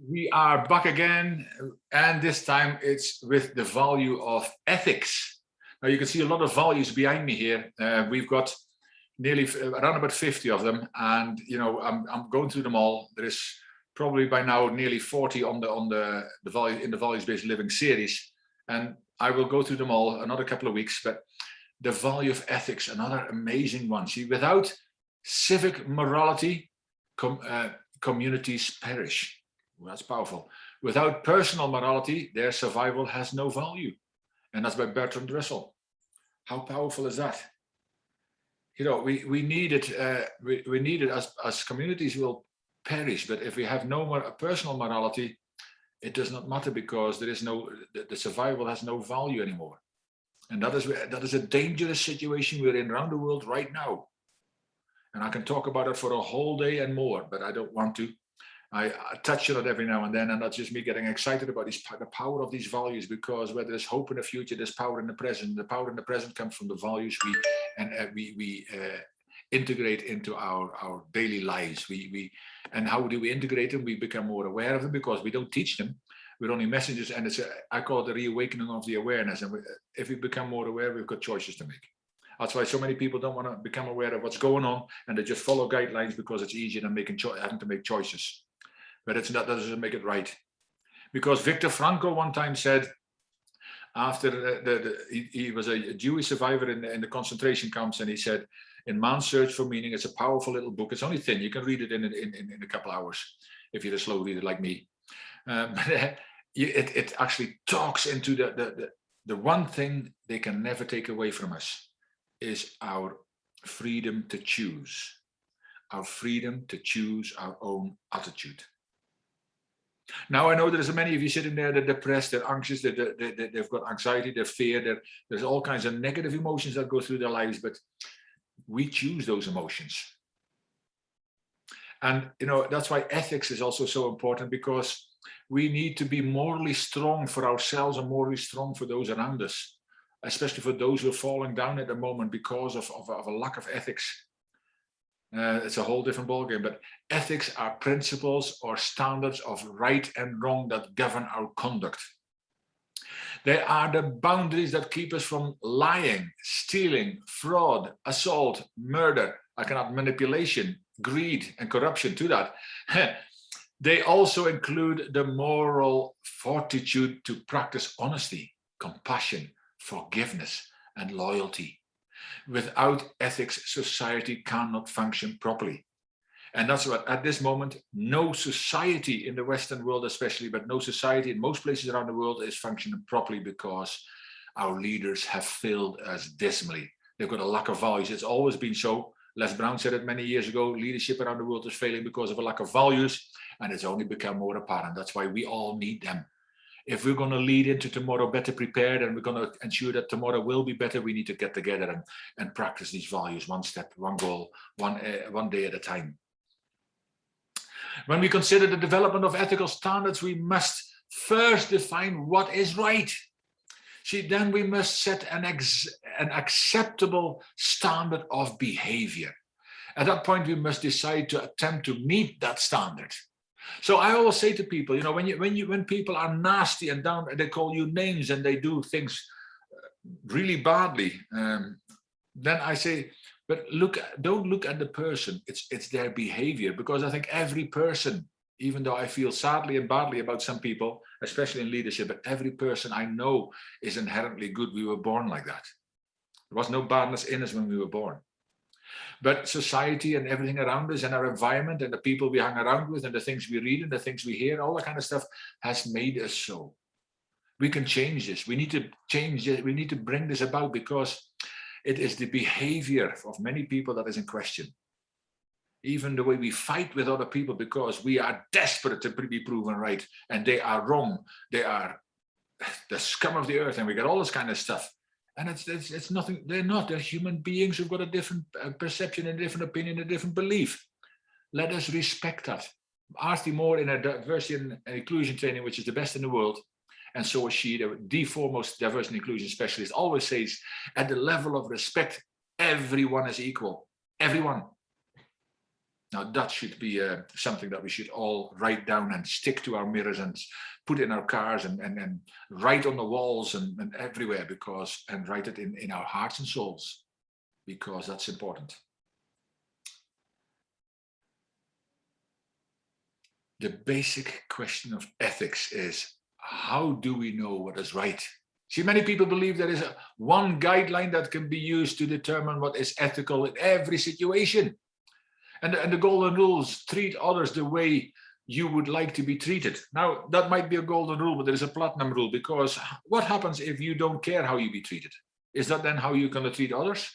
We are back again, and this time it's with the value of ethics. Now you can see a lot of values behind me here. We've got nearly around about 50 of them, and I'm going through them all. There is probably by now nearly 40 on the value in the values-based living series, and I will go through them all another couple of weeks. But the value of ethics, another amazing one. See, without civic morality, communities perish. Well, that's powerful. Without personal morality, their survival has no value. And that's by Bertrand Russell. How powerful is that? We need it. We need it as communities will perish. But if we have no more personal morality, it does not matter, because there is the survival has no value anymore. And that is a dangerous situation we're in around the world right now. And I can talk about it for a whole day and more, but I don't want to. I touch on it every now and then, and that's just me getting excited about the power of these values, because where there's hope in the future, there's power in the present. The power in the present comes from the values we integrate into our daily lives. And how do we integrate them? We become more aware of them, because we don't teach them. We're only messengers, and I call it the reawakening of the awareness. And if we become more aware, we've got choices to make. That's why so many people don't want to become aware of what's going on, and they just follow guidelines because it's easier than having to make choices. But that doesn't make it right. Because Viktor Frankl one time said, after he was a Jewish survivor in the concentration camps, and he said, in Man's Search for Meaning, it's a powerful little book. It's only thin. You can read it in a couple of hours if you're a slow reader like me. But it actually talks into the one thing they can never take away from us is our freedom to choose. Our freedom to choose our own attitude. Now, I know there's many of you sitting there, they're depressed, they're anxious, they've got anxiety, they're fear, there's all kinds of negative emotions that go through their lives, but we choose those emotions. And, that's why ethics is also so important, because we need to be morally strong for ourselves and morally strong for those around us, especially for those who are falling down at the moment because of a lack of ethics. It's a whole different ballgame, but ethics are principles or standards of right and wrong that govern our conduct. They are the boundaries that keep us from lying, stealing, fraud, assault, murder. I can add manipulation, greed, and corruption to that. They also include the moral fortitude to practice honesty, compassion, forgiveness, and loyalty. Without ethics, society cannot function properly. And that's what, at this moment, no society in the Western world especially, but no society in most places around the world is functioning properly, because our leaders have failed us dismally. They've got a lack of values. It's always been so. Les Brown said it many years ago, leadership around the world is failing because of a lack of values, and it's only become more apparent. That's why we all need them. If we're going to lead into tomorrow better prepared, and we're going to ensure that tomorrow will be better, we need to get together and practice these values, one step, one goal, one day at a time. When we consider the development of ethical standards, we must first define what is right. See, then we must set an acceptable standard of behavior. At that point, we must decide to attempt to meet that standard. So I always say to people, when people are nasty and down, they call you names and they do things really badly, then I say, but don't look at the person. It's their behavior, because I think every person, even though I feel sadly and badly about some people, especially in leadership, but every person I know is inherently good. We were born like that. There was no badness in us when we were born. But society and everything around us and our environment and the people we hang around with and the things we read and the things we hear, all that kind of stuff has made us so. We can change this. We need to change it. We need to bring this about, because it is the behavior of many people that is in question. Even the way we fight with other people, because we are desperate to be proven right and they are wrong. They are the scum of the earth, and we get all this kind of stuff. And it's nothing. They're not. They're human beings who've got a different perception, a different opinion, a different belief. Let us respect that. Artie Moore, in a diversity and inclusion training, which is the best in the world, and so is she, the foremost diversity and inclusion specialist, always says, at the level of respect, everyone is equal. Everyone. Now that should be something that we should all write down and stick to our mirrors and put in our cars and write on the walls and everywhere, and write it in our hearts and souls, because that's important. The basic question of ethics is, how do we know what is right? See, many people believe there is one guideline that can be used to determine what is ethical in every situation. And the golden rules: treat others the way you would like to be treated. Now, that might be a golden rule, but there is a platinum rule, because what happens if you don't care how you be treated? Is that then how you're going to treat others?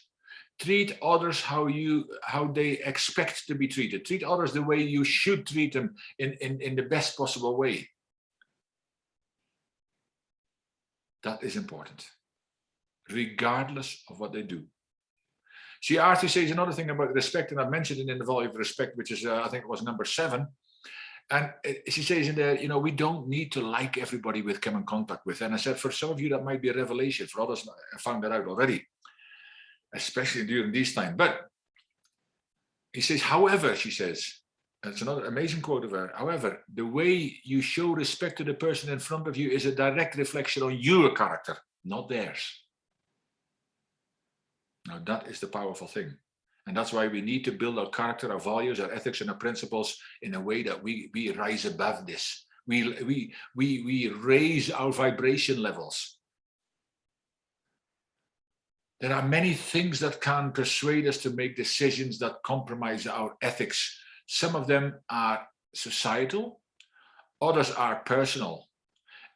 Treat others how they expect to be treated. Treat others the way you should treat them in the best possible way. That is important, regardless of what they do. See, Arthur says another thing about respect, and I've mentioned it in the value of respect, which is, I think it was number 7. And she says in there, we don't need to like everybody we come in contact with. And I said, for some of you, that might be a revelation. For others, I found that out already, especially during these times. But he says, however, she says, that's another amazing quote of her. However, the way you show respect to the person in front of you is a direct reflection on your character, not theirs. Now, that is the powerful thing. And that's why we need to build our character, our values, our ethics, and our principles in a way that we rise above this. We raise our vibration levels. There are many things that can persuade us to make decisions that compromise our ethics. Some of them are societal, others are personal.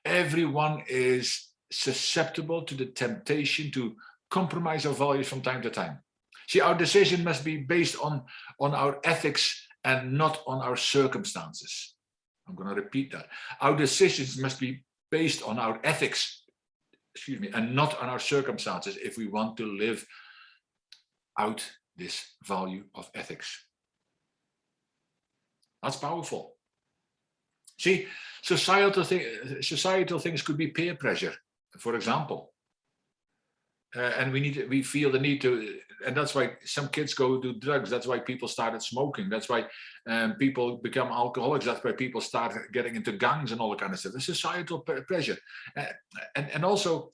Everyone is susceptible to the temptation to compromise our values from time to time. See, our decision must be based on our ethics and not on our circumstances. I'm going to repeat that. Our decisions must be based on our ethics, and not on our circumstances, if we want to live out this value of ethics. That's powerful. See, societal things could be peer pressure, for example. And we feel the need to, and that's why some kids go do drugs. That's why people started smoking. That's why people become alcoholics. That's why people start getting into gangs and all that kind of stuff. The societal pressure, and also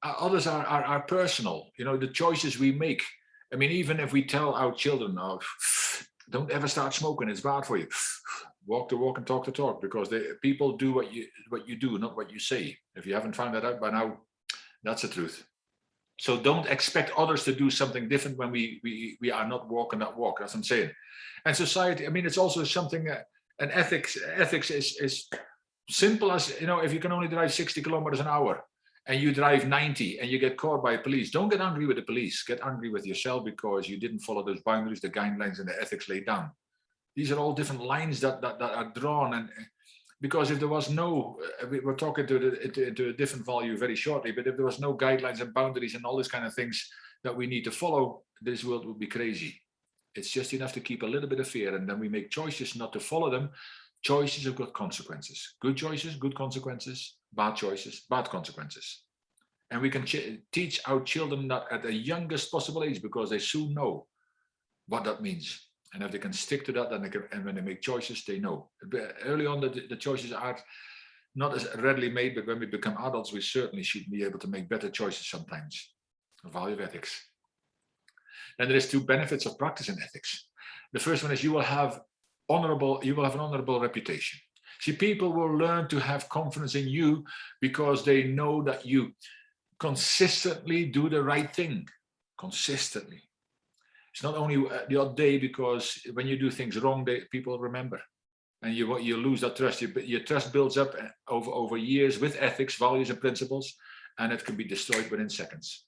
others are personal. The choices we make. I mean, even if we tell our children, "Oh, don't ever start smoking. It's bad for you. Walk the walk and talk the talk," because people do what you do, not what you say. If you haven't found that out by now, that's the truth. So don't expect others to do something different when we are not walking that walk. That's what I'm saying. And society, I mean, it's also something, and ethics is simple as, if you can only drive 60 kilometers an hour and you drive 90 and you get caught by police, don't get angry with the police. Get angry with yourself because you didn't follow those boundaries, the guidelines and the ethics laid down. These are all different lines that are drawn. And because if there was no, we're talking into a different value very shortly, but if there was no guidelines and boundaries and all these kind of things that we need to follow, this world would be crazy. It's just enough to keep a little bit of fear, and then we make choices not to follow them. Choices have got consequences. Good choices, good consequences. Bad choices, bad consequences. And we can teach our children that at the youngest possible age, because they soon know what that means. And if they can stick to that, then and when they make choices, they know. Early on, the choices are not as readily made, but when we become adults, we certainly should be able to make better choices sometimes. The value of ethics. Then there is 2 benefits of practicing ethics. The first one is you will have an honorable reputation. See, people will learn to have confidence in you because they know that you consistently do the right thing. Consistently. It's not only the odd day, because when you do things wrong, people remember, and you lose that trust. Your trust builds up over years with ethics, values, and principles, and it can be destroyed within seconds.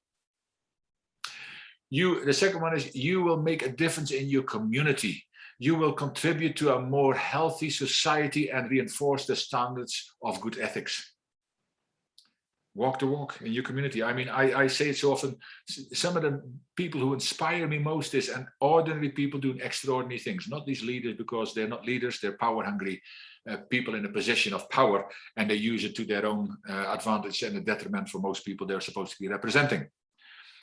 The second one is you will make a difference in your community. You will contribute to a more healthy society and reinforce the standards of good ethics. Walk the walk in your community. I mean, I say it so often, some of the people who inspire me most is ordinary people doing extraordinary things, not these leaders, because they're not leaders, they're power hungry people in a position of power, and they use it to their own advantage and a detriment for most people they're supposed to be representing.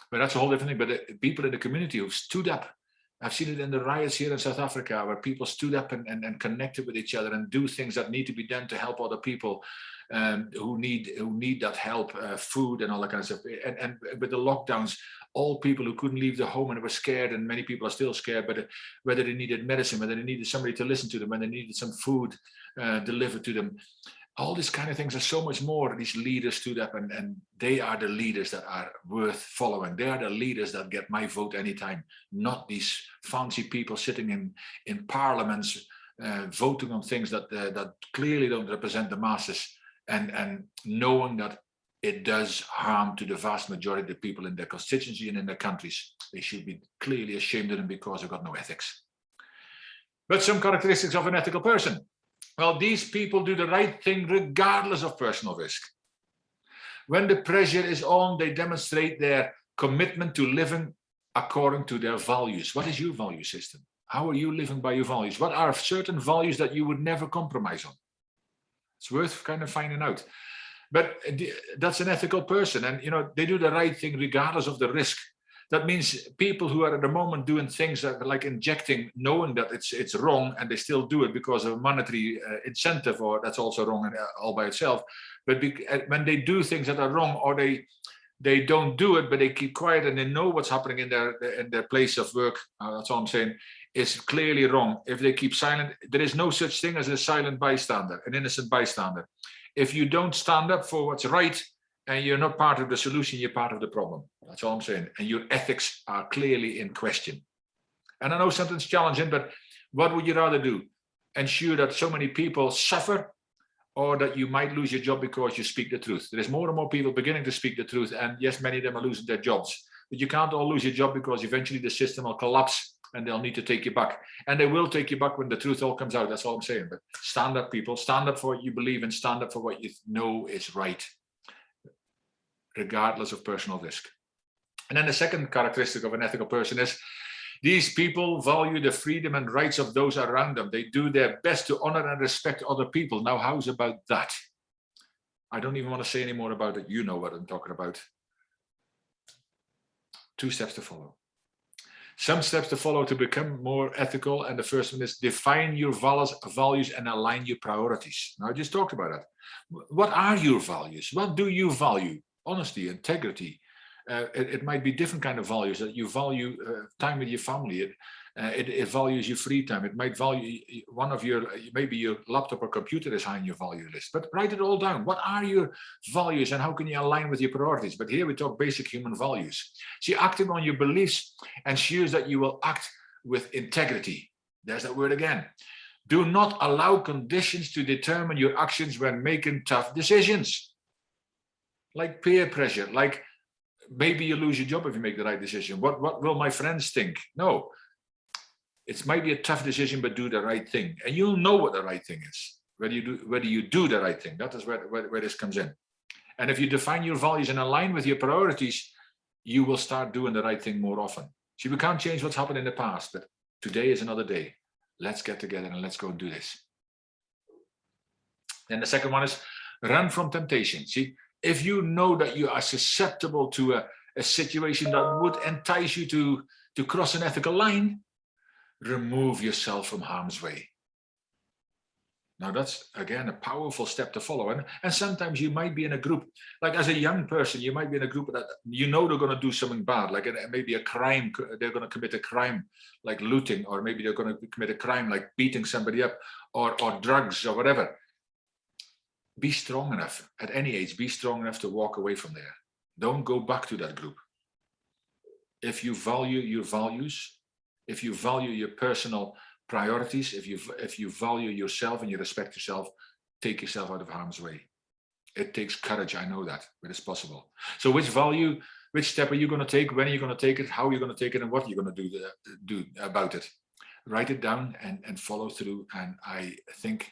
But that's a whole different thing. But the people in the community who stood up I've seen it in the riots here in South Africa, where people stood up and connected with each other and do things that need to be done to help other people who need that help, food and all that kind of stuff. And with the lockdowns, all people who couldn't leave their home and were scared, and many people are still scared, but whether they needed medicine, whether they needed somebody to listen to them, when they needed some food delivered to them. All these kind of things are so much more. These leaders stood up, and they are the leaders that are worth following. They are the leaders that get my vote anytime, not these fancy people sitting in parliaments voting on things that clearly don't represent the masses, and knowing that it does harm to the vast majority of the people in their constituency and in their countries. They should be clearly ashamed of them because they've got no ethics. But some characteristics of an ethical person. Well, these people do the right thing regardless of personal risk. When the pressure is on, they demonstrate their commitment to living according to their values. What is your value system? How are you living by your values? What are certain values that you would never compromise on? It's worth kind of finding out. But that's an ethical person, and they do the right thing regardless of the risk. That means people who are at the moment doing things that like injecting, knowing that it's wrong, and they still do it because of a monetary incentive, or that's also wrong all by itself. But when they do things that are wrong, or they don't do it, but they keep quiet and they know what's happening in their place of work, that's all I'm saying, is clearly wrong. If they keep silent, there is no such thing as a silent bystander, an innocent bystander. If you don't stand up for what's right, and you're not part of the solution, you're part of the problem. That's all I'm saying. And your ethics are clearly in question. And I know something's challenging, but what would you rather do? Ensure that so many people suffer, or that you might lose your job because you speak the truth? There's more and more people beginning to speak the truth, and yes, many of them are losing their jobs. But you can't all lose your job, because eventually the system will collapse and they'll need to take you back. And they will take you back when the truth all comes out. That's all I'm saying. But stand up, people. Stand up for what you believe in. Stand up for what you know is right, regardless of personal risk. And then the second characteristic of an ethical person is these people value the freedom and rights of those around them. They do their best to honor and respect other people. Now, how's about that? I don't even want to say any more about it. You know what I'm talking about. 2 steps to follow. Some steps to follow to become more ethical. And the first one is define your values and align your priorities. Now, I just talked about that. What are your values? What do you value? Honesty, integrity. It might be different kind of values. That you value time with your family. It values your free time. It might value one of your, maybe your laptop or computer is high on your value list. But write it all down. What are your values and how can you align with your priorities? But here we talk basic human values. See, acting on your beliefs ensures that you will act with integrity. There's that word again. Do not allow conditions to determine your actions when making tough decisions. Like peer pressure, like maybe you lose your job if you make the right decision. What will my friends think? No, it might be a tough decision, but do the right thing. And you'll know what the right thing is, whether you do the right thing. That is where this comes in. And if you define your values and align with your priorities, you will start doing the right thing more often. See, we can't change what's happened in the past, but today is another day. Let's get together and let's go and do this. Then the second one is run from temptation. See, if you know that you are susceptible to a situation that would entice you to cross an ethical line, remove yourself from harm's way. Now that's, again, a powerful step to follow. And sometimes you might be in a group, like as a young person, you might be in a group that you know they're going to do something bad, like maybe a crime, they're going to commit a crime like looting, or maybe they're going to commit a crime like beating somebody up, or drugs or whatever. Be strong enough, at any age, be strong enough to walk away from there. Don't go back to that group. If you value your values, if you value your personal priorities, if you value yourself and you respect yourself, take yourself out of harm's way. It takes courage, I know that, but it's possible. So which step are you going to take? When are you going to take it? How are you going to take it? And what are you going to do about it? Write it down and follow through. And I think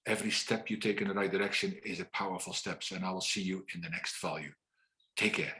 every step you take in the right direction is a powerful step. And I will see you in the next value. Take care.